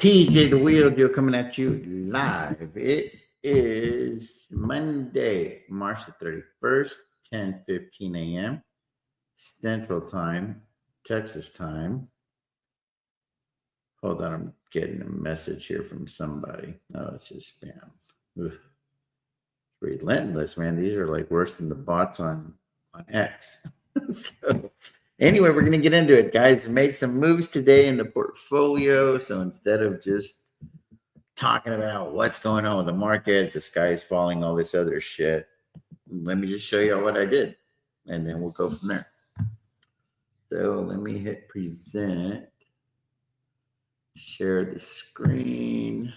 TJ the Wheel Deal coming at you live. It is Monday, March the 31st, 10:15 a.m. Central Time, Texas time. Hold on, I'm getting a message here from somebody. Oh, it's just spam. Ugh. Relentless, man. These are like worse than the bots on X. So anyway, we're gonna get into it, guys. Made some moves today in the portfolio. So instead of just talking about what's going on with the market, the sky's falling, all this other shit, let me just show you what I did, and then we'll go from there. So let me hit present, share the screen.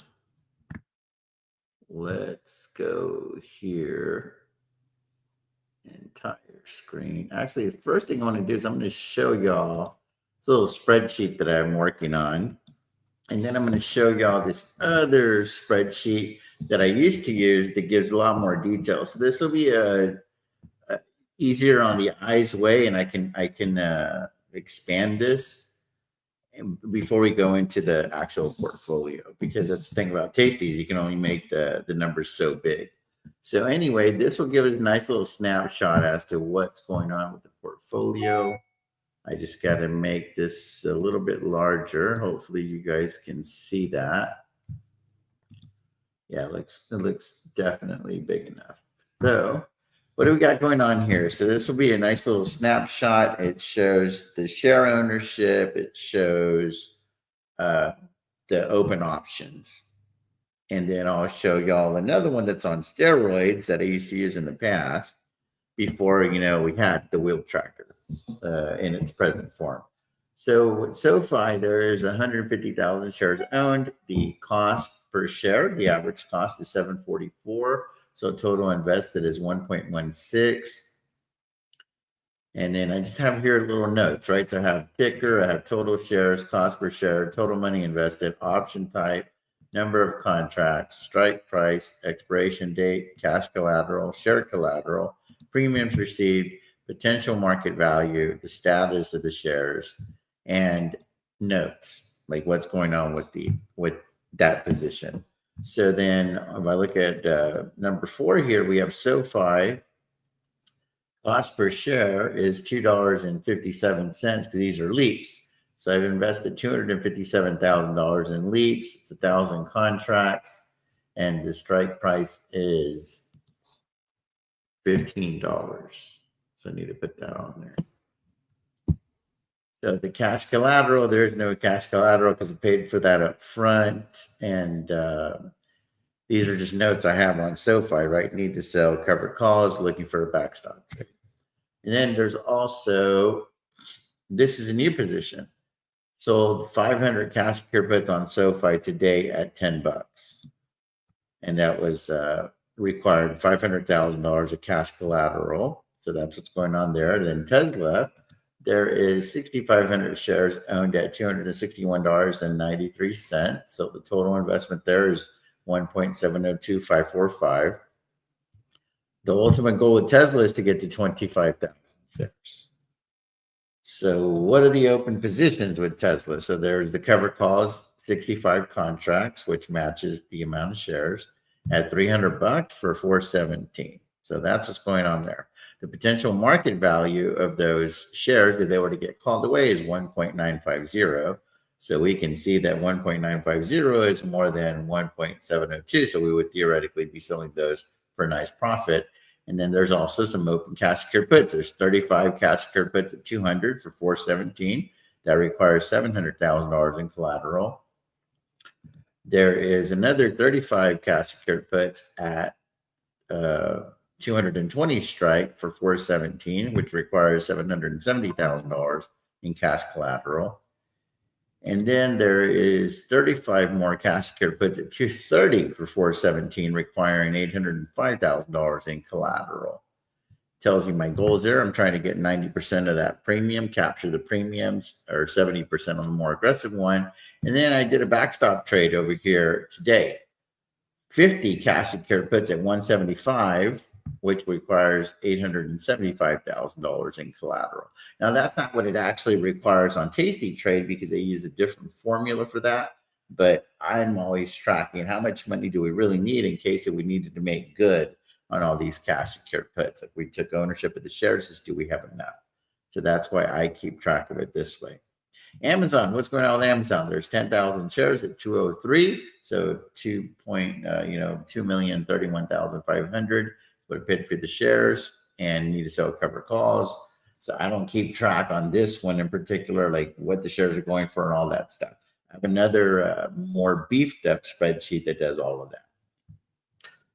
Let's go here. Entire screen. Actually, the first thing I want to do is I'm going to show y'all this little spreadsheet that I'm working on. And then I'm going to show y'all this other spreadsheet that I used to use that gives a lot more detail. So this will be a easier on the eyes way, and I can expand this before we go into the actual portfolio, because that's the thing about Tasties, you can only make the numbers so big. So anyway, this will give us a nice little snapshot as to what's going on with the portfolio. I just got to make this a little bit larger. Hopefully you guys can see that. Yeah, it looks definitely big enough. So what do we got going on here? So this will be a nice little snapshot. It shows the share ownership. It shows the open options. And then I'll show y'all another one that's on steroids that I used to use in the past before, we had the wheel tracker in its present form. So with SoFi, there's 150,000 shares owned. The cost per share, the average cost is $7.44. So total invested is 1.16. And then I just have here little notes, right? So I have ticker, I have total shares, cost per share, total money invested, option type, number of contracts, strike price, expiration date, cash collateral, share collateral, premiums received, potential market value, the status of the shares, and notes, like what's going on with that position. So then if I look at number 4 here, we have SoFi. Cost per share is $2.57 because these are leaps. So I've invested $257,000 in leaps. It's 1,000 contracts, and the strike price is $15. So I need to put that on there. So the cash collateral, there's no cash collateral because I paid for that up front. And these are just notes I have on SoFi, right? Need to sell covered calls, looking for a backstop trade. And then there's also, this is a new position. Sold 500 cash secure puts on SoFi today at $10. And that was required $500,000 of cash collateral. So that's what's going on there. Then Tesla, there is 6,500 shares owned at $261.93. So the total investment there is 1.702545. The ultimate goal with Tesla is to get to 25,000 shares. So what are the open positions with Tesla? So there's the covered calls, 65 contracts, which matches the amount of shares at $300 for 417. So that's what's going on there. The potential market value of those shares, if they were to get called away, is 1.950. So we can see that 1.950 is more than 1.702. So we would theoretically be selling those for a nice profit. And then there's also some open cash secure puts. There's 35 cash secure puts at 200 for 417. That requires $700,000 in collateral. There is another 35 cash secure puts at 220 strike for 417, which requires $770,000 in cash collateral. And then there is 35 more cash secure puts at 230 for 417, requiring $805,000 in collateral. Tells you my goals there. I'm trying to get 90% of that premium, capture the premiums, or 70% on the more aggressive one. And then I did a backstop trade over here today. 50 cash secure puts at 175, which requires $875,000 in collateral. Now, that's not what it actually requires on Tasty Trade because they use a different formula for that. but I'm always tracking how much money do we really need in case if we needed to make good on all these cash secured puts. If we took ownership of the shares, just do we have enough? So that's why I keep track of it this way. Amazon, what's going on with Amazon? There's 10,000 shares at 203, so 2,031,500 would have paid for the shares and need to sell cover calls. So I don't keep track on this one in particular, like what the shares are going for and all that stuff. I have another more beefed up spreadsheet that does all of that.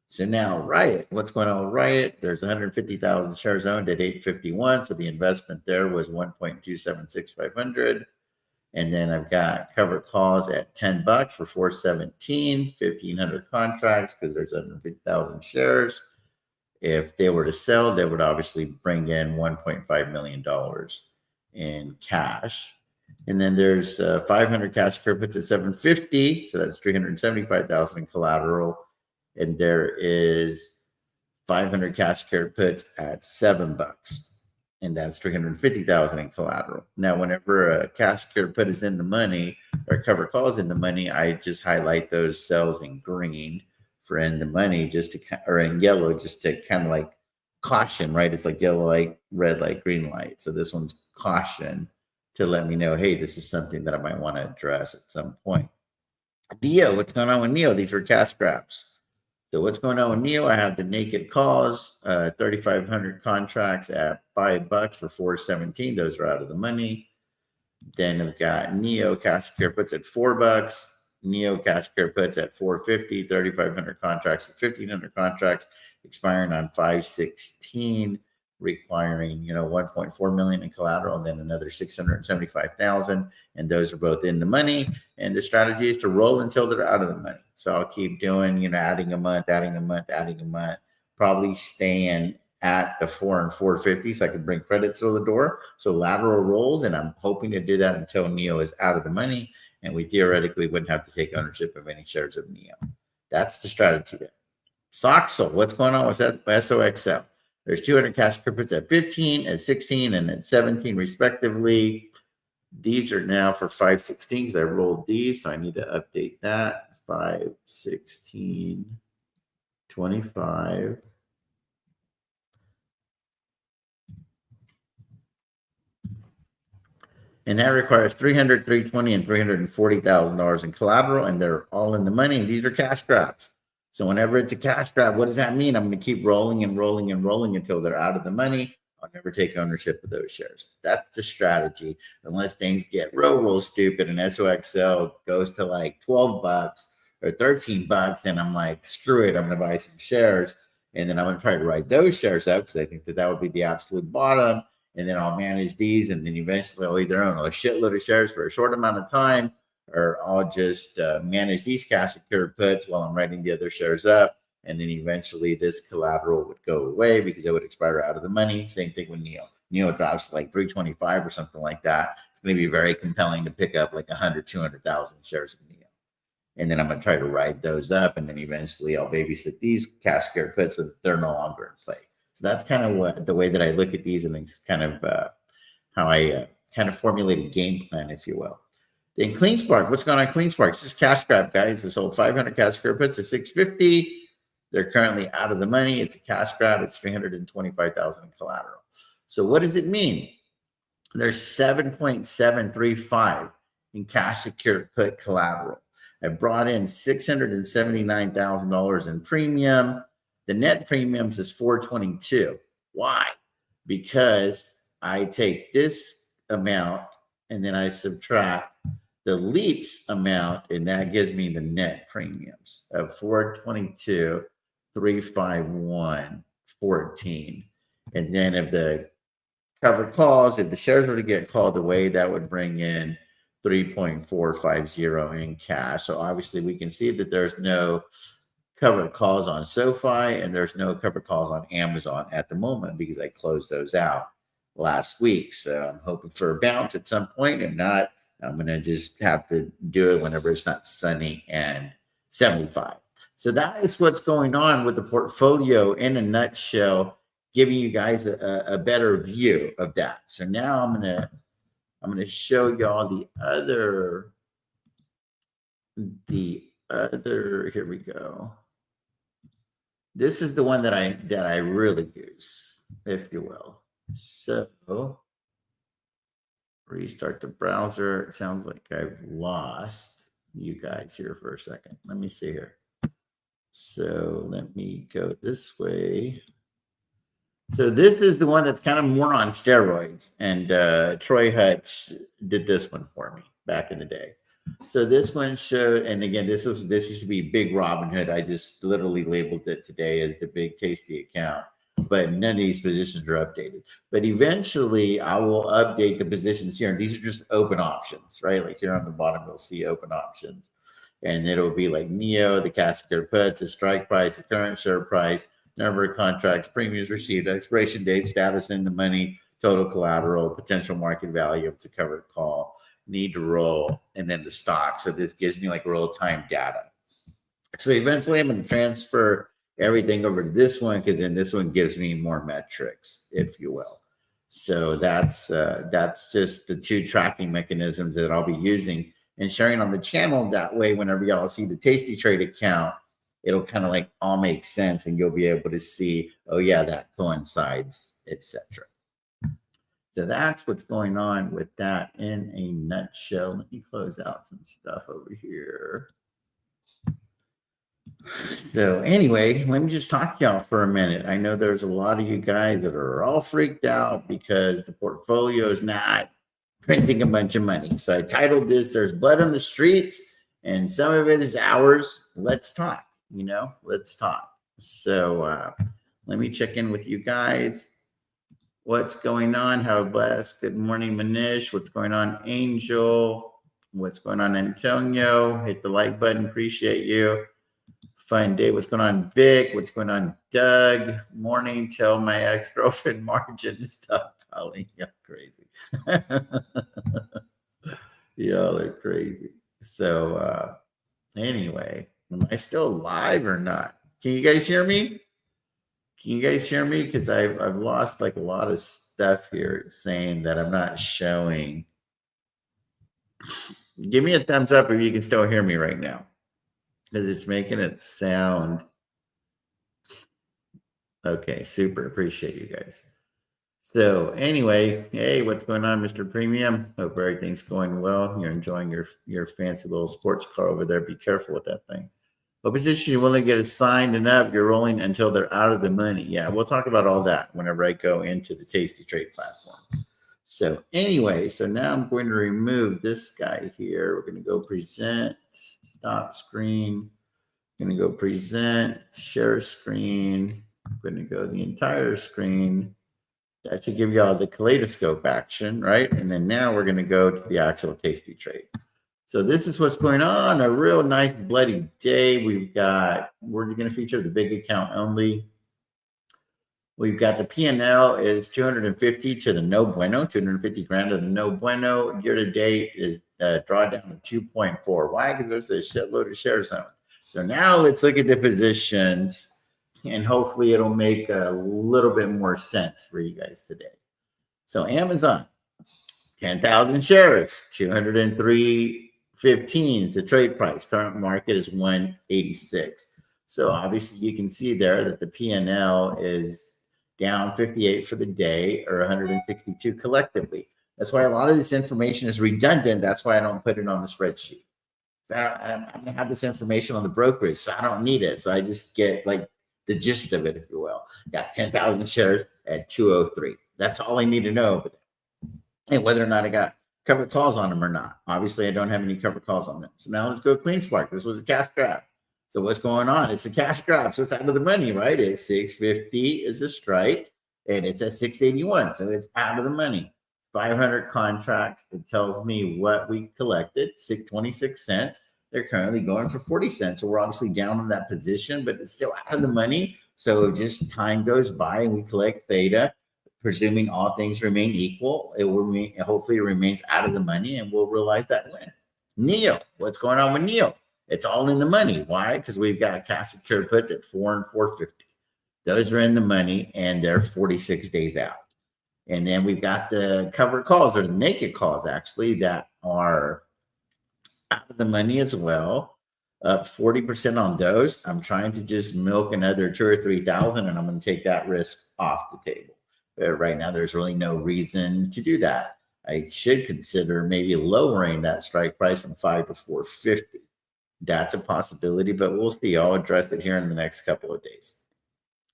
So now Riot, what's going on with Riot? There's 150,000 shares owned at 851. So the investment there was 1.276,500. And then I've got covered calls at $10 for 417, 1,500 contracts because there's 150,000 shares. If they were to sell, they would obviously bring in $1.5 million in cash. And then there's 500 cash puts at 750, so that's 375,000 in collateral. And there is 500 cash puts at $7, and that's 350,000 in collateral. Now, whenever a cash put is in the money or cover calls in the money, I just highlight those cells in green for in the money, just to, or in yellow, just to kind of like caution, right? It's like yellow light, red light, green light. So this one's caution to let me know, hey, this is something that I might want to address at some point. Neo, what's going on with Neo? These are cash grabs. So what's going on with Neo? I have the naked calls, 3,500 contracts at $5 for 417. Those are out of the money. Then I've got Neo cash puts at $4. Neo cash puts at 450. 3,500 contracts at 1,500 contracts expiring on 516, requiring 1.4 million in collateral, and then another 675,000. And those are both in the money. And the strategy is to roll until they're out of the money. So I'll keep doing, adding a month, probably staying at the 4 and 450 so I can bring credits through the door. So lateral rolls, and I'm hoping to do that until Neo is out of the money, and we theoretically wouldn't have to take ownership of any shares of Neo. That's the strategy there. Soxel, what's going on with SOXL? There's 200 cash puts at 15, at 16, and at 17 respectively. These are now for 516 because I rolled these, so I need to update that. 516, 25. And that requires 300, 320, and $340,000 in collateral, and they're all in the money. And these are cash grabs. So whenever it's a cash grab, what does that mean? I'm going to keep rolling and rolling and rolling until they're out of the money. I'll never take ownership of those shares. That's the strategy, unless things get real stupid and SOXL goes to like $12 or $13, and I'm like, screw it, I'm going to buy some shares, and then I'm going to try to write those shares up because I think that would be the absolute bottom, and then I'll manage these, and then eventually I'll either own a shitload of shares for a short amount of time, or I'll just manage these cash secured puts while I'm writing the other shares up. And then eventually this collateral would go away because it would expire out of the money. Same thing with Neo. Neo drops to like 325 or something like that. It's going to be very compelling to pick up like 100, 200,000 shares of Neo. And then I'm going to try to ride those up. And then eventually I'll babysit these cash secured puts so that they're no longer in play. So that's kind of the way that I look at these, and it's kind of how I kind of formulate a game plan, if you will. Then CleanSpark, what's going on CleanSpark? It's just cash grab, guys. They sold 500 cash secured puts at 650. They're currently out of the money. It's a cash grab. It's 325,000 in collateral. So what does it mean? There's 7.735 in cash secured put collateral. I brought in $679,000 in premium. The net premiums is 422. Why? Because I take this amount and then I subtract the leaps amount, and that gives me the net premiums of 422, 351, 14. And then if the covered calls, if the shares were to get called away, that would bring in 3.450 in cash. So obviously we can see that there's no covered calls on SoFi and there's no covered calls on Amazon at the moment because I closed those out last week. So I'm hoping for a bounce at some point. If not, I'm going to just have to do it whenever it's not sunny and 75. So that is what's going on with the portfolio in a nutshell, giving you guys a better view of that. So now I'm going to show y'all the other the other, here we go. This is the one that I really use, if you will. So restart the browser. It sounds like I've lost you guys here for a second. Let me see here. So let me go this way. So this is the one that's kind of more on steroids. And Troy Hutch did this one for me back in the day. So this one showed, and again, this used to be Big Robin Hood. I just literally labeled it today as the Big Tasty account. But none of these positions are updated. But eventually I will update the positions here. And these are just open options, right? Like here on the bottom, you'll see open options. And it'll be like NEO, the casket puts, the strike price, the current share price, number of contracts, premiums received, expiration date, status in the money, total collateral, potential market value of the covered call, need to roll, and then the stock. So this gives me like real-time data. So eventually I'm going to transfer everything over to this one because then this one gives me more metrics, if you will. So that's just the two tracking mechanisms that I'll be using and sharing on the channel. That way, whenever y'all see the Tasty Trade account, it'll kind of like all make sense and you'll be able to see, oh yeah, that coincides, etc. So that's what's going on with that in a nutshell. Let me close out some stuff over here. So anyway, let me just talk to y'all for a minute. I know there's a lot of you guys that are all freaked out because the portfolio is not printing a bunch of money. So I titled this, There's Blood on the Streets, and some of it is ours. Let's talk, let's talk. So let me check in with you guys. What's going on? How blessed. Good morning, Manish. What's going on, Angel? What's going on, Antonio? Hit the like button. Appreciate you. Fine day. What's going on, Vic? What's going on, Doug? Morning. Tell my ex-girlfriend Margin to stop calling. Y'all crazy. Y'all are crazy. So anyway, am I still live or not? Can you guys hear me? Can you guys hear me? Because I've lost like a lot of stuff here saying that I'm not showing. Give me a thumbs up if you can still hear me right now, because it's making it sound. Okay, super. Appreciate you guys. So anyway, hey, what's going on, Mr. Premium? Hope everything's going well. You're enjoying your fancy little sports car over there. Be careful with that thing. What position you want to get assigned and up? You're rolling until they're out of the money. Yeah, we'll talk about all that whenever I go into the Tasty Trade platform. So anyway, so now I'm going to remove this guy here. We're going to go present, stop screen. Going to go present, share screen. I'm going to go the entire screen. That should give you all the kaleidoscope action, right? And then now we're going to go to the actual Tasty Trade. So this is what's going on. A real nice bloody day. We're going to feature the big account only. We've got the P&L is 250 to the no bueno, 250 grand to the no bueno. Year to date is drawdown of 2.4. Why? Because there's a shitload of shares on it. So now let's look at the positions, and hopefully it'll make a little bit more sense for you guys today. So Amazon, 10,000 shares, 203.15 is the trade price. Current market is 186. So obviously you can see there that the P&L is down 58 for the day, or 162 collectively. That's why a lot of this information is redundant. That's why I don't put it on the spreadsheet. So I'm going to have this information on the brokerage, so I don't need it. So I just get like the gist of it, if you will. Got 10,000 shares at 203. That's all I need to know. And whether or not I got covered calls on them or not. Obviously, I don't have any covered calls on them. So now let's go clean spark. This was a cash grab. So what's going on? It's a cash grab. So it's out of the money, right? It's 650 is a strike, and it's at 681. So it's out of the money. 500 contracts. It tells me what we collected, 26 cents. They're currently going for 40 cents. So we're obviously down on that position, but it's still out of the money. So just time goes by and we collect theta, presuming all things remain equal. It will remain, hopefully it remains out of the money, and we'll realize that win. NEO, what's going on with NEO? It's all in the money. Why? Because we've got cash secured puts at 4 and 450. Those are in the money, and they're 46 days out. And then we've got the covered calls, or the naked calls, actually, that are out of the money as well, up 40% on those. I'm trying to just milk another 2 or 3 thousand, and I'm going to take that risk off the table. Right now, there's really no reason to do that. I should consider maybe lowering that strike price from 5 to 450. That's a possibility, but we'll see. I'll address it here in the next couple of days.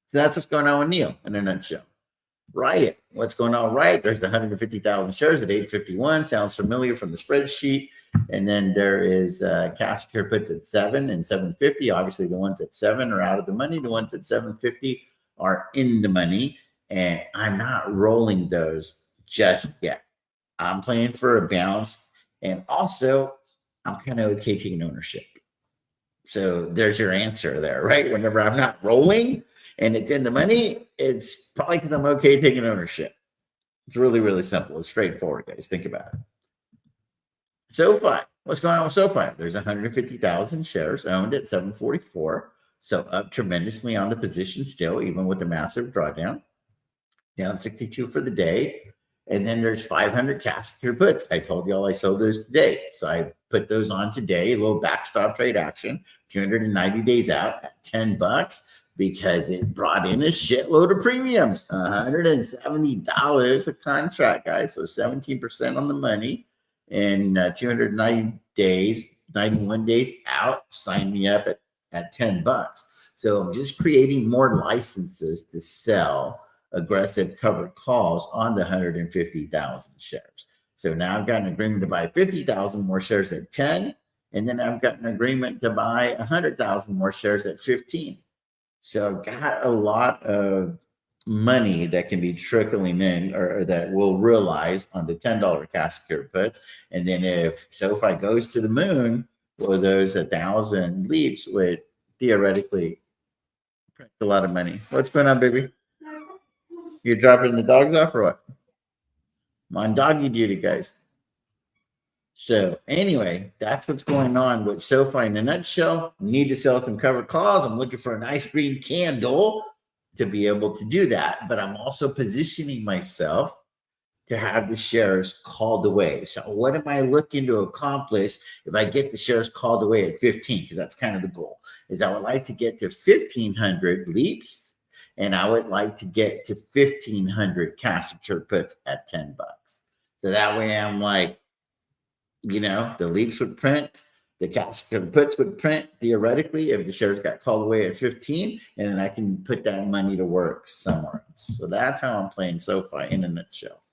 So that's what's going on with Neil in a nutshell. Riot. What's going on? Riot. There's 150,000 shares at 851. Sounds familiar from the spreadsheet. And then there is cash secure puts at 7 and 750. Obviously, the ones at 7 are out of the money. The ones at 750 are in the money. And I'm not rolling those just yet. I'm playing for a bounce. And also, I'm kind of okay taking ownership. So there's your answer there, right? Whenever I'm not rolling and it's in the money, it's probably because I'm okay taking ownership. It's really, really simple. It's straightforward, guys. Think about it. SoFi. What's going on with SoFi? There's 150,000 shares owned at 744. So up tremendously on the position still, even with the massive drawdown. Down 62 for the day. And then there's 500 cash secure puts. I told y'all I sold those today. So I put those on today, a little backstop trade action, 290 days out at $10 because it brought in a shitload of premiums, $170 a contract, guys. So 17% on the money and 290 days, 91 days out, sign me up at $10. So I'm just creating more licenses to sell aggressive covered calls on the 150,000 shares. So now I've got an agreement to buy 50,000 more shares at 10, and then I've got an agreement to buy 100,000 more shares at 15. So I've got a lot of money that can be trickling in or that we'll realize on the $10 cash secure puts. And then if SoFi goes to the moon, well, those 1,000 leaps would theoretically print a lot of money. What's going on, baby? You're dropping the dogs off or what? I'm on doggy duty, guys. So anyway, that's what's going on with SoFi in a nutshell. Need to sell some covered calls. I'm looking for a nice green candle to be able to do that. But I'm also positioning myself to have the shares called away. So what am I looking to accomplish if I get the shares called away at 15? Because that's kind of the goal. Is I would like to get to 1,500 leaps. And I would like to get to 1,500 cash secure puts at $10. So that way I'm like, the leaps would print, the cash secure puts would print theoretically if the shares got called away at 15, and then I can put that money to work somewhere else. So that's how I'm playing SoFi in a nutshell.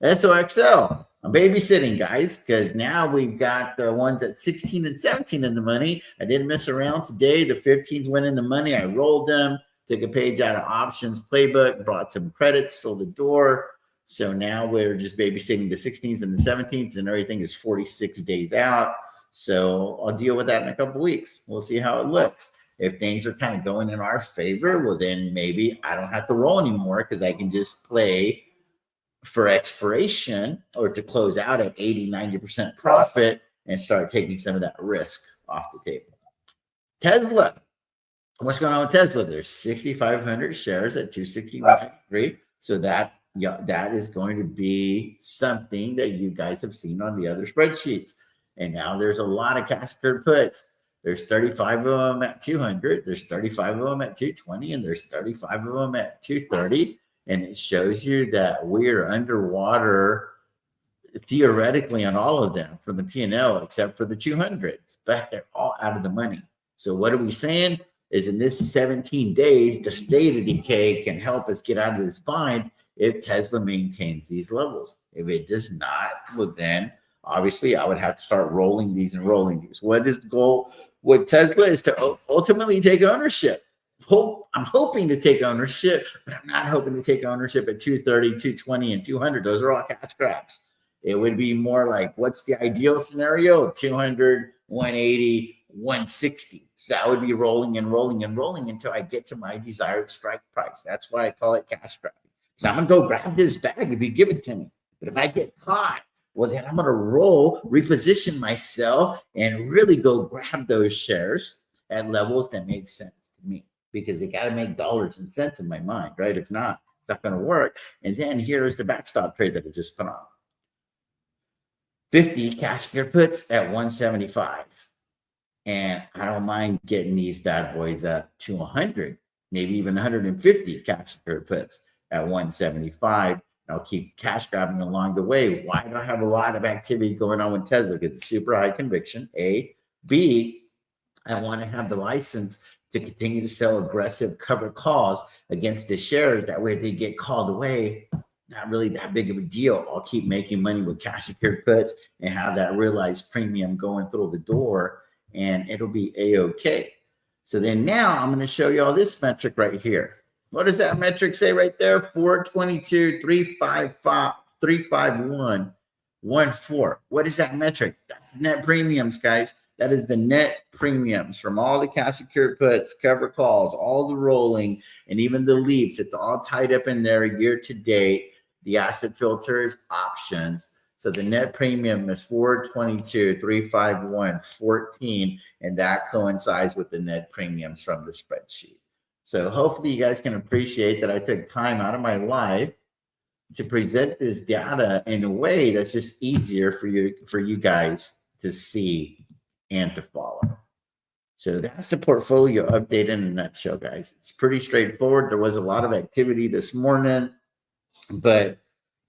SOXL, I'm babysitting, guys, because now we've got the ones at 16 and 17 in the money. I didn't mess around today. The 15s went in the money. I rolled them. Took a page out of options playbook, brought some credits, stole the door. So now we're just babysitting the 16s and the 17s, and everything is 46 days out. So I'll deal with that in a couple of weeks. We'll see how it looks. If things are kind of going in our favor, well, then maybe I don't have to roll anymore because I can just play for expiration or to close out at 80, 90% profit and start taking some of that risk off the table. Tesla. What's going on with Tesla? There's 6,500 shares at 261.3. So that is going to be something that you guys have seen on the other spreadsheets. And now there's a lot of cash secured puts. There's 35 of them at 200. There's 35 of them at 220, and there's 35 of them at 230. And it shows you that we're underwater theoretically on all of them from the P&L, except for the 200s, but they're all out of the money. So what are we saying? Is in this 17 days, the state of decay can help us get out of this bind if Tesla maintains these levels. If it does not, well, then obviously I would have to start rolling these and rolling these. What is the goal with Tesla is to ultimately take ownership. I'm hoping to take ownership, but I'm not hoping to take ownership at 230, 220, and 200. Those are all cash grabs. It would be more like, what's the ideal scenario? 200, 180, 160. So I would be rolling and rolling and rolling until I get to my desired strike price. That's why I call it cash grabbing. So I'm going to go grab this bag if you give it to me. But if I get caught, well, then I'm going to roll, reposition myself, and really go grab those shares at levels that make sense to me, because they got to make dollars and cents in my mind, right? If not, it's not going to work. And then here's the backstop trade that I just put on. 50 cash secured puts at 175. And I don't mind getting these bad boys up to 100, maybe even 150 cash secured puts at 175. I'll keep cash grabbing along the way. Why do I have a lot of activity going on with Tesla? Because it's super high conviction, A. B, I want to have the license to continue to sell aggressive cover calls against the shares. That way, if they get called away, not really that big of a deal. I'll keep making money with cash secured puts and have that realized premium going through the door, and it'll be a-okay. So then now I'm going to show you all this metric right here. What does that metric say right there? 422, 355, 351, 14. What is that metric? That's net premiums, guys. That is the net premiums from all the cash secured puts, cover calls, all the rolling, and even the leaps. It's all tied up in there year to date. The asset filters, options. So the net premium is 422, 351, 14, and that coincides with the net premiums from the spreadsheet. So hopefully you guys can appreciate that I took time out of my life to present this data in a way that's just easier for you guys to see and to follow. So that's the portfolio update in a nutshell, guys. It's pretty straightforward. There was a lot of activity this morning, but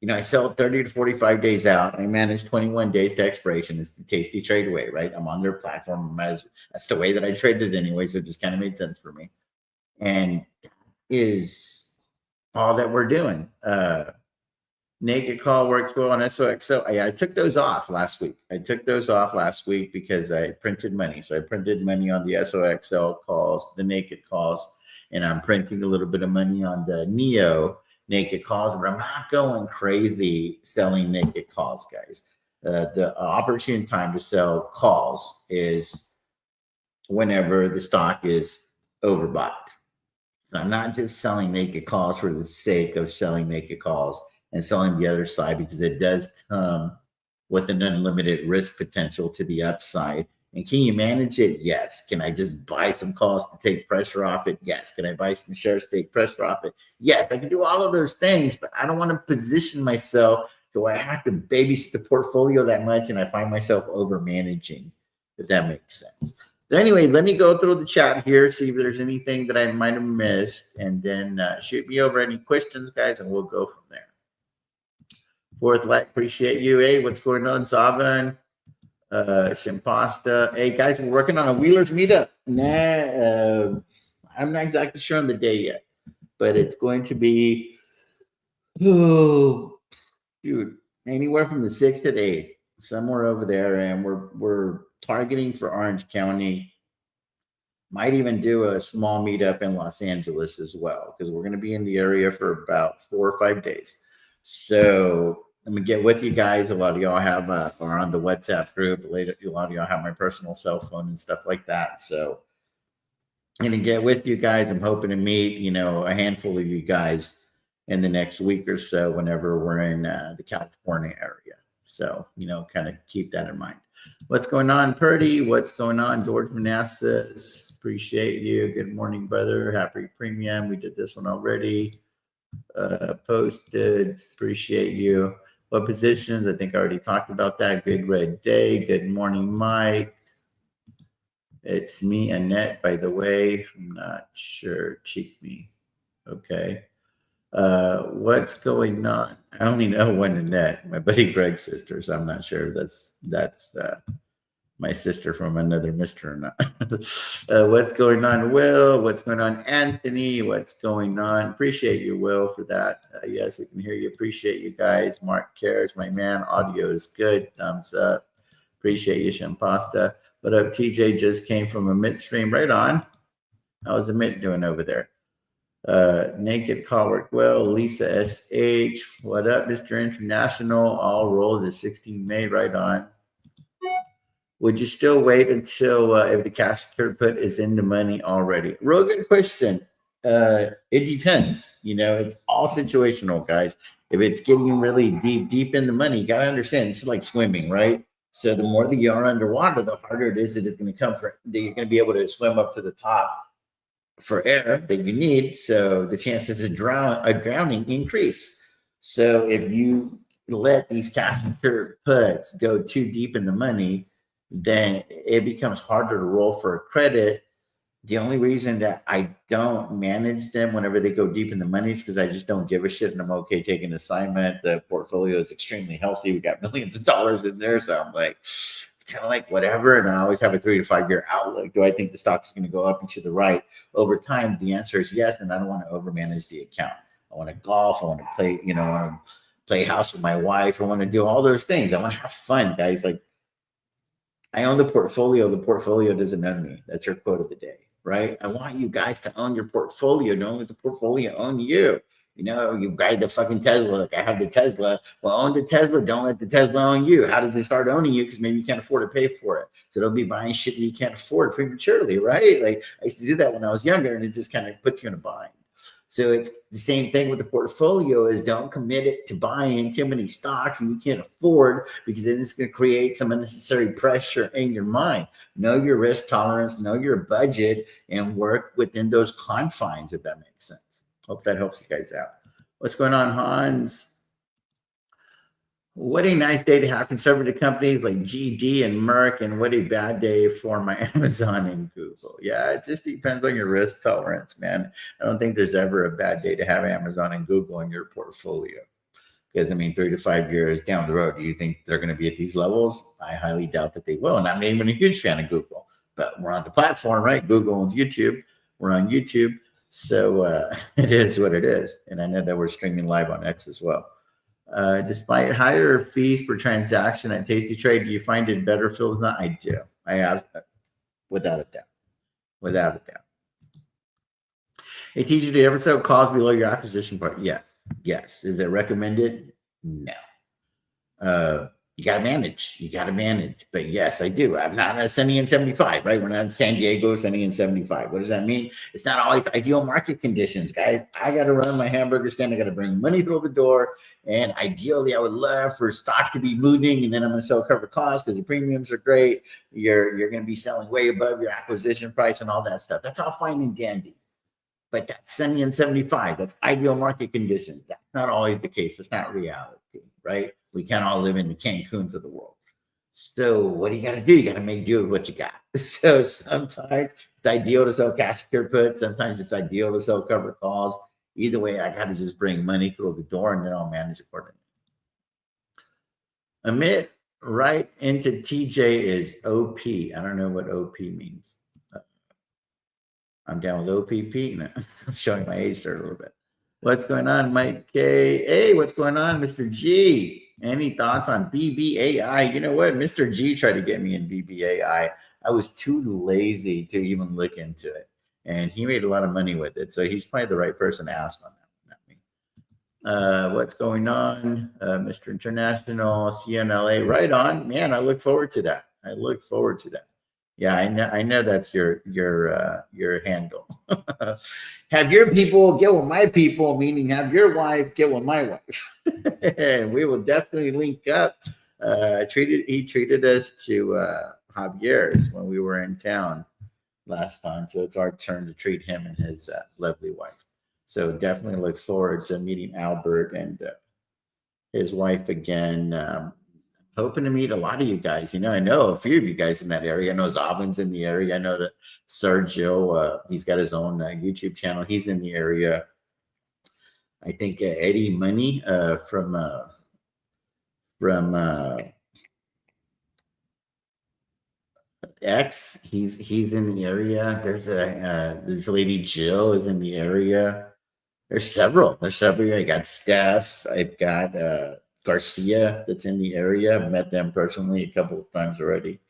I sell 30 to 45 days out. I manage 21 days to expiration. It's the Tasty Trade way, right? I'm on their platform. That's the way that I traded anyway, so it just kind of made sense for me. And is all that we're doing. Naked call works well on SOXO. I took those off last week. Because I printed money. So I printed money on the SOXL calls, the naked calls, and I'm printing a little bit of money on the NEO naked calls, but I'm not going crazy selling naked calls, guys. The opportune time to sell calls is whenever the stock is overbought. So I'm not just selling naked calls for the sake of selling naked calls and selling the other side, because it does come with an unlimited risk potential to the upside. And can you manage it? Yes. Can I just buy some calls to take pressure off it? Yes. Can I buy some shares to take pressure off it? Yes. I can do all of those things, but I don't want to position myself to where I have to babysit the portfolio that much and I find myself over managing, if that makes sense. So anyway, let me go through the chat here, see if there's anything that I might have missed, and then shoot me over any questions, guys, and we'll go from there. Fourth Light, appreciate you. Hey, what's going on, Savan? Shimpasta. Hey, guys, we're working on a Wheelers meetup. I'm not exactly sure on the day yet, but it's going to be, anywhere from the 6th to the 8th, somewhere over there, and we're targeting for Orange County. Might even do a small meetup in Los Angeles as well, because we're going to be in the area for about 4 or 5 days. So I'm gonna get with you guys. A lot of y'all are on the WhatsApp group. Later, a lot of y'all have my personal cell phone and stuff like that. So I'm gonna get with you guys. I'm hoping to meet, a handful of you guys in the next week or so, whenever we're in the California area. So, kind of keep that in mind. What's going on, Purdy? What's going on, George Manassas? Appreciate you. Good morning, brother. Happy premium. We did this one already. Posted. Appreciate you. What positions? I think I already talked about that. Good red day. Good morning, Mike. It's me, Annette, by the way. I'm not sure. Cheek me. Okay. What's going on? I only know one Annette, my buddy Greg's sister, so I'm not sure that's my sister from another Mr. or not. What's going on, Will? What's going on, Anthony? What's going on? Appreciate you, Will, for that. Yes, we can hear you. Appreciate you guys. Mark cares, my man. Audio is good. Thumbs up. Appreciate you, Shampasta. What up, TJ? Just came from a midstream. Right on. How's the mid doing over there? Naked call worked well. Lisa SH. What up, Mr. International? All rolled at 16 May. Right on. Would you still wait until if the cash secured put is in the money already? Real good question. It depends. It's all situational, guys. If it's getting really deep in the money, you got to understand this is like swimming, right? So the more that you are underwater, the harder it is that it's going to come for. That you're going to be able to swim up to the top for air that you need. So the chances of drowning increase. So if you let these cash secured puts go too deep in the money, then it becomes harder to roll for a credit. The only reason that I don't manage them whenever they go deep in the money is because I just don't give a shit and I'm okay taking an assignment. The portfolio is extremely healthy. We got millions of dollars in there. So I'm like, it's kind of like whatever. And I always have a 3 to 5 year outlook. Do I think the stock is going to go up and to the right over time? The answer is yes. And I don't want to overmanage the account. I want to golf. I want to play, I want to play house with my wife. I want to do all those things. I want to have fun, guys. Like, I own the portfolio. The portfolio doesn't own me. That's your quote of the day, right? I want you guys to own your portfolio. Don't let the portfolio own you. You ride the fucking Tesla. Like, I have the Tesla. Well, own the Tesla. Don't let the Tesla own you. How did they start owning you? Because maybe you can't afford to pay for it. So they'll be buying shit that you can't afford prematurely, right? Like, I used to do that when I was younger, and it just kind of puts you in a bind. So it's the same thing with the portfolio is don't commit it to buying too many stocks and you can't afford, because then it's going to create some unnecessary pressure in your mind. Know your risk tolerance, know your budget, and work within those confines, if that makes sense. Hope that helps you guys out. What's going on, Hans? What a nice day to have conservative companies like GD and Merck, and what a bad day for my Amazon and Google. Yeah, it just depends on your risk tolerance, man. I don't think there's ever a bad day to have Amazon and Google in your portfolio. Because, 3 to 5 years down the road, do you think they're going to be at these levels? I highly doubt that they will. And I'm not even a huge fan of Google, but we're on the platform, right? Google owns YouTube. We're on YouTube. So it is what it is. And I know that we're streaming live on X as well. Despite higher fees per transaction at Tasty Trade, do you find it better, Phil's not? I do. I have, without a doubt. Without a doubt. Hey, teacher, do you ever sell calls below your acquisition part? Yes. Yes. Is it recommended? No. You got to manage. You got to manage. But yes, I do. I'm not a Sunny in 75, right? We're not in San Diego, Sunny in 75. What does that mean? It's not always ideal market conditions, guys. I got to run my hamburger stand. I got to bring money through the door. And ideally, I would love for stocks to be moving, and then I'm going to sell cover costs because the premiums are great. You're going to be selling way above your acquisition price and all that stuff. That's all fine and dandy. But that's Sunny in 75. That's ideal market conditions. That's not always the case. It's not reality, right? We can't all live in the Cancuns of the world. So what do? You got to make do with what you got. So sometimes it's ideal to sell cash secure puts. Sometimes it's ideal to sell cover calls. Either way, I got to just bring money through the door, and then I'll manage accordingly. Amit right into TJ is OP. I don't know what OP means. I'm down with OPP. No, I'm showing my age there a little bit. What's going on, Mike K? Hey, what's going on, Mr. G? Any thoughts on BBAI? You know what? Mr. G tried to get me in BBAI. I was too lazy to even look into it. And he made a lot of money with it. So he's probably the right person to ask on that, not me. What's going on? Mr. International, CNLA. Right on. Man, I look forward to that. Yeah, I know that's your handle. Have your people get with my people, meaning have your wife get with my wife. We will definitely link up. He treated us to Javier's when we were in town last time, so it's our turn to treat him and his lovely wife. So definitely look forward to meeting Albert and his wife again. Hoping to meet a lot of you guys. I know a few of you guys in that area. I know Zavin's in the area. I know that Sergio, he's got his own YouTube channel. He's in the area. I think Eddie Money from X. He's in the area. There's this lady Jill is in the area. There's several. I got Steph. I've got Garcia that's in the area. I've met them personally a couple of times already.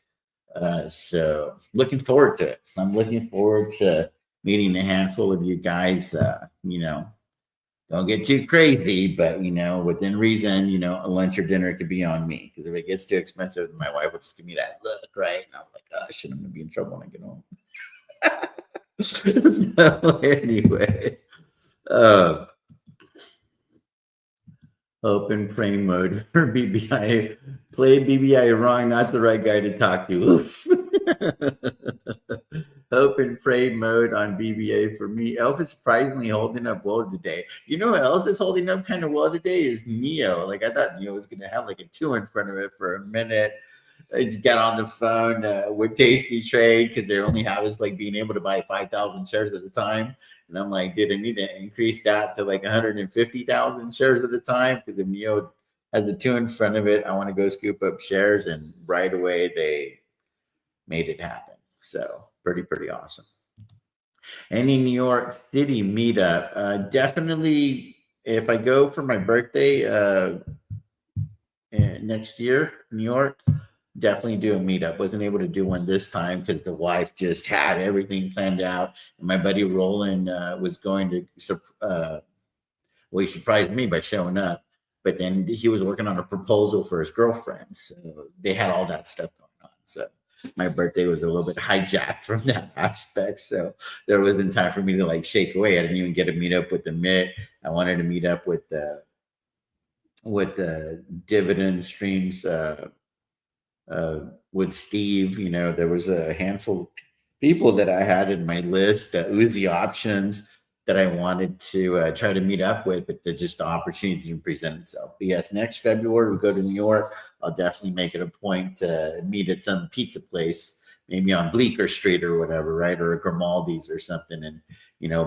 So looking forward to it. I'm looking forward to meeting a handful of you guys. Don't get too crazy, but within reason, a lunch or dinner could be on me. Because if it gets too expensive, my wife will just give me that look, right? And I'm like, oh shit, I'm gonna be in trouble when I get home. So anyway. Open pray mode for BBI. Play BBI wrong, not the right guy to talk to. Hope and pray parade mode on BBA for me. Elf is surprisingly holding up well today. You know who else is holding up kind of well today is Neo. Like I thought Neo was gonna have like a 2 in front of it for a minute. I just got on the phone with Tasty Trade because their only have is like being able to buy 5,000 shares at a time. And I'm like, did I need to increase that to like 150,000 shares at a time? Because if Neo has a 2 in front of it, I want to go scoop up shares. And right away, they made it happen. So pretty awesome. Any New York City meetup? Definitely, if I go for my birthday next year, New York, definitely do a meetup. Wasn't able to do one this time because the wife just had everything planned out. And my buddy Roland was going to, well, he surprised me by showing up, but then he was working on a proposal for his girlfriend. So they had all that stuff going on. So my birthday was a little bit hijacked from that aspect. So there wasn't time for me to like shake away. I didn't even get to meet up with the MIT. I wanted to meet up with the dividend streams with Steve. You know, there was a handful of people that I had in my list, Uzi options that I wanted to try to meet up with, but just the opportunity didn't present itself. But yes, next February we go to New York. I'll definitely make it a point to meet at some pizza place, maybe on Bleecker Street or whatever, right? Or a Grimaldi's or something, and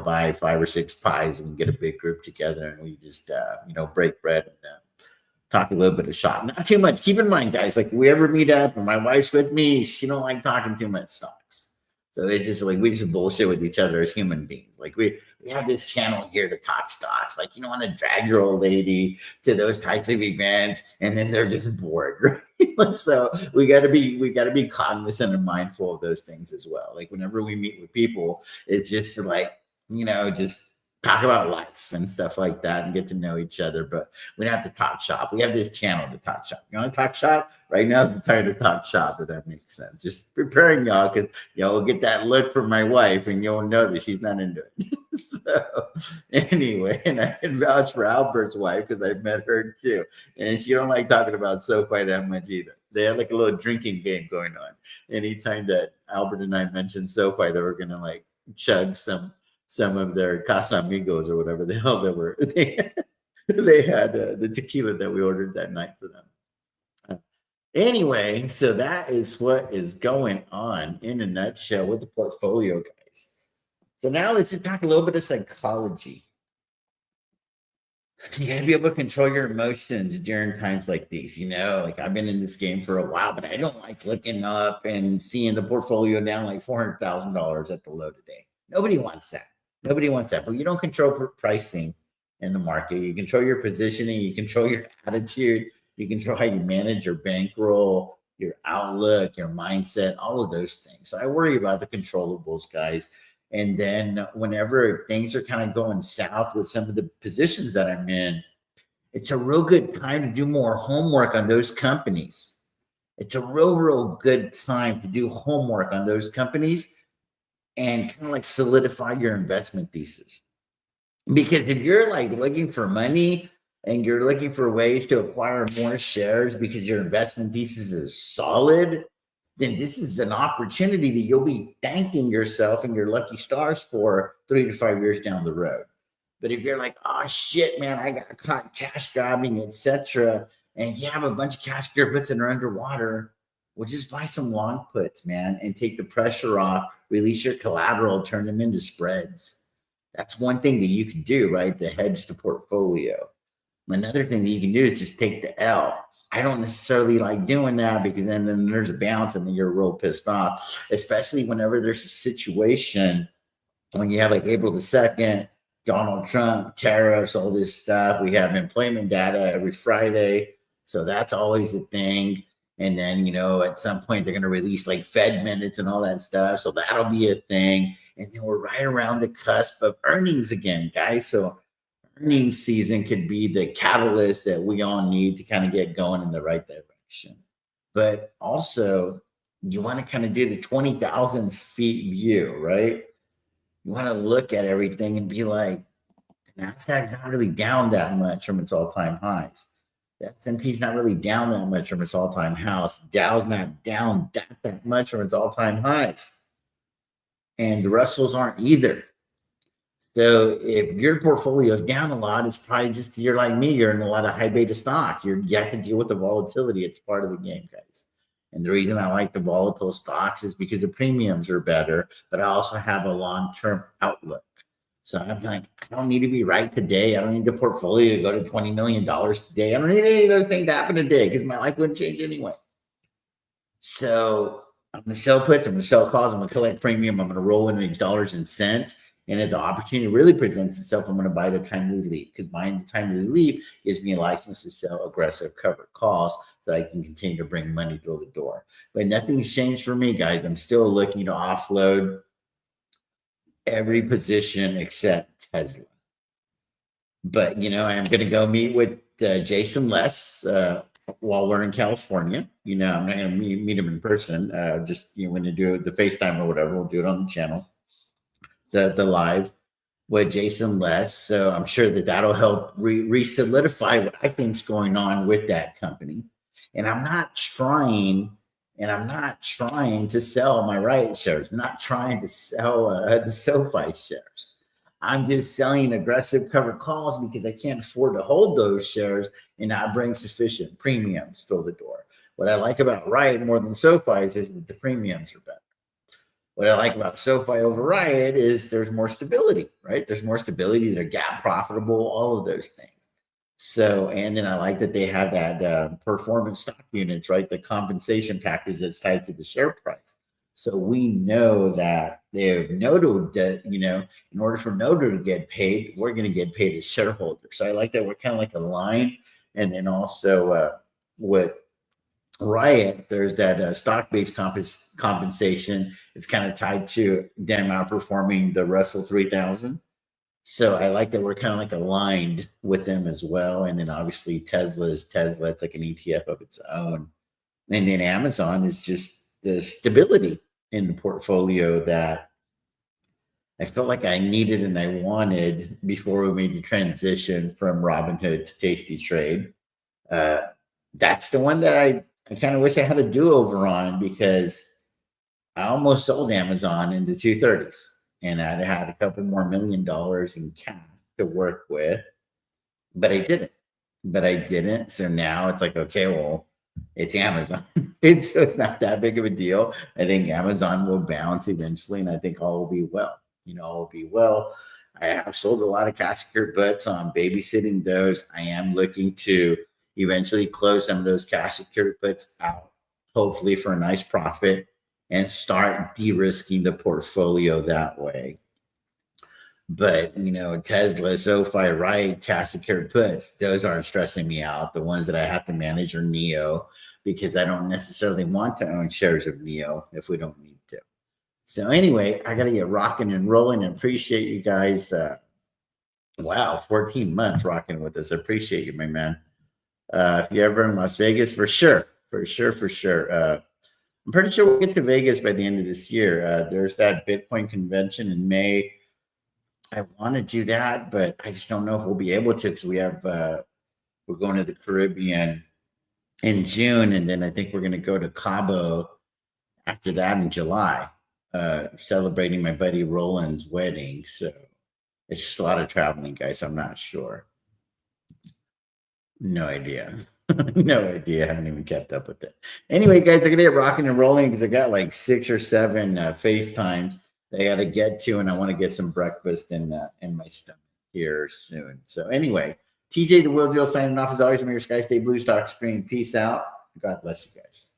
buy 5 or 6 pies and we get a big group together and we just break bread and talk a little bit of shop. Not too much. Keep in mind, guys, like if we ever meet up and my wife's with me, she don't like talking too much stocks. So it's just like we just bullshit with each other as human beings. Like we have this channel here to talk stocks. Like you don't want to drag your old lady to those types of events and then they're just bored, right? So we gotta be cognizant and mindful of those things as well. Like whenever we meet with people, it's just to like, just talk about life and stuff like that and get to know each other. But we don't have to talk shop. We have this channel to talk shop. You want to talk shop? Right now is the time to talk shop, if that makes sense. Just preparing y'all because we'll get that look from my wife and you'll know that she's not into it. So anyway, and I can vouch for Albert's wife because I've met her too. And she don't like talking about SoFi that much either. They had like a little drinking game going on. Anytime that Albert and I mentioned SoFi, they were going to like chug some of their Casamigos or whatever the hell they had the tequila that we ordered that night for them. Anyway, so that is what is going on in a nutshell with the portfolio, guys. So now let's just talk a little bit of psychology. You got to be able to control your emotions during times like these. Like I've been in this game for a while, but I don't like looking up and seeing the portfolio down like $400,000 at the low today. Nobody wants that. Nobody wants that. But you don't control pricing in the market. You control your positioning. You control your attitude. You control how you manage your bankroll, your outlook, your mindset, all of those things. So I worry about the controllables, guys. And then whenever things are kind of going south with some of the positions that I'm in, it's a real good time to do more homework on those companies. It's a real good time to do homework on those companies and kind of like solidify your investment thesis. Because if you're like looking for money and you're looking for ways to acquire more shares because your investment thesis is solid, then this is an opportunity that you'll be thanking yourself and your lucky stars for 3 to 5 years down the road. But if you're like, oh shit, man, I got caught cash grabbing, etc., and you have a bunch of cash grippers that are underwater, well, just buy some long puts, man, and take the pressure off, release your collateral, turn them into spreads. That's one thing that you can do, right? To hedge the portfolio. Another thing that you can do is just take the L. I don't necessarily like doing that because then there's a bounce and then you're real pissed off, especially whenever there's a situation when you have like April the 2nd, Donald Trump, tariffs, all this stuff. We have employment data every Friday. So that's always a thing. And then, at some point they're going to release like Fed minutes and all that stuff. So that'll be a thing. And then we're right around the cusp of earnings again, guys. So earnings season could be the catalyst that we all need to kind of get going in the right direction. But also, you want to kind of do the 20,000 feet view, right? You want to look at everything and be like, the NASDAQ's not really down that much from its all-time highs. The S&P's not really down that much from its all-time highs. Dow's not down that much from its all-time highs. and the Russells aren't either. So if your portfolio is down a lot, it's probably just you're like me. You're in a lot of high beta stocks. You have to deal with the volatility. It's part of the game, guys. And the reason I like the volatile stocks is because the premiums are better, but I also have a long-term outlook. So I'm like, I don't need to be right today. I don't need the portfolio to go to $20 million today. I don't need any of those things to happen today because my life wouldn't change anyway. So I'm going to sell puts. I'm going to sell calls. I'm going to collect premium. I'm going to roll in these dollars and cents. And if the opportunity really presents itself, I'm going to buy the timely leap, because buying the timely leap gives me a license to sell aggressive covered calls so I can continue to bring money through the door. But nothing's changed for me, guys. I'm still looking to offload every position except Tesla. But, I'm going to go meet with Jason Less while we're in California. I'm not going to meet him in person. Just, when you do the FaceTime or whatever, we'll do it on the channel, the live with Jason Less. So I'm sure that'll help re-solidify what I think's going on with that company. And I'm not trying to sell my Riot shares. I'm not trying to sell the SoFi shares. I'm just selling aggressive covered calls because I can't afford to hold those shares and not bring sufficient premiums through the door. What I like about Riot more than SoFi is that the premiums are better. What I like about SoFi over Riot is there's more stability, right? There's more stability. They're gap profitable, all of those things. So, and then I like that they have that performance stock units, right? The compensation package that's tied to the share price. So we know that if Nodo, in order for Nodo to get paid, we're going to get paid as shareholders. So I like that we're kind of like aligned. And then also with Riot, there's that stock-based compensation. It's kind of tied to them outperforming the Russell 3000. So I like that we're kind of like aligned with them as well. And then obviously Tesla is Tesla. It's like an ETF of its own. And then Amazon is just the stability in the portfolio that I felt like I needed and I wanted before we made the transition from Robinhood to Tasty Trade. That's the one that I kind of wish I had a do-over on, because I almost sold Amazon in the 230s and I'd had a couple more $1 million in cash to work with, but I didn't. So now it's like, okay, well, it's Amazon. So it's not that big of a deal. I think Amazon will bounce eventually, and I think all will be well. All will be well. I have sold a lot of cash secured puts. So I'm babysitting those. I am looking to eventually close some of those cash secured puts out, hopefully for a nice profit, and start de-risking the portfolio that way. But, Tesla, SoFi, Riot, cash secured puts, those aren't stressing me out. The ones that I have to manage are NEO, because I don't necessarily want to own shares of NEO if we don't need to. So anyway, I got to get rocking and rolling, and appreciate you guys. Wow, 14 months rocking with us. I appreciate you, my man. If you're ever in Las Vegas, for sure. I'm pretty sure we'll get to Vegas by the end of this year. There's that Bitcoin convention in May. I want to do that, but I just don't know if we'll be able to, because we're going to the Caribbean in June, and then I think we're going to go to Cabo after that in July, celebrating my buddy Roland's wedding. So it's just a lot of traveling, guys. I'm not sure. No idea. No idea. I haven't even kept up with it. Anyway, guys, I got to get rocking and rolling because I got like 6 or 7 FaceTimes that I got to get to, and I want to get some breakfast in my stomach here soon. So anyway, TJ the Wheel Drill signing off as always. May your sky stay blue, stock screen. Peace out. God bless you guys.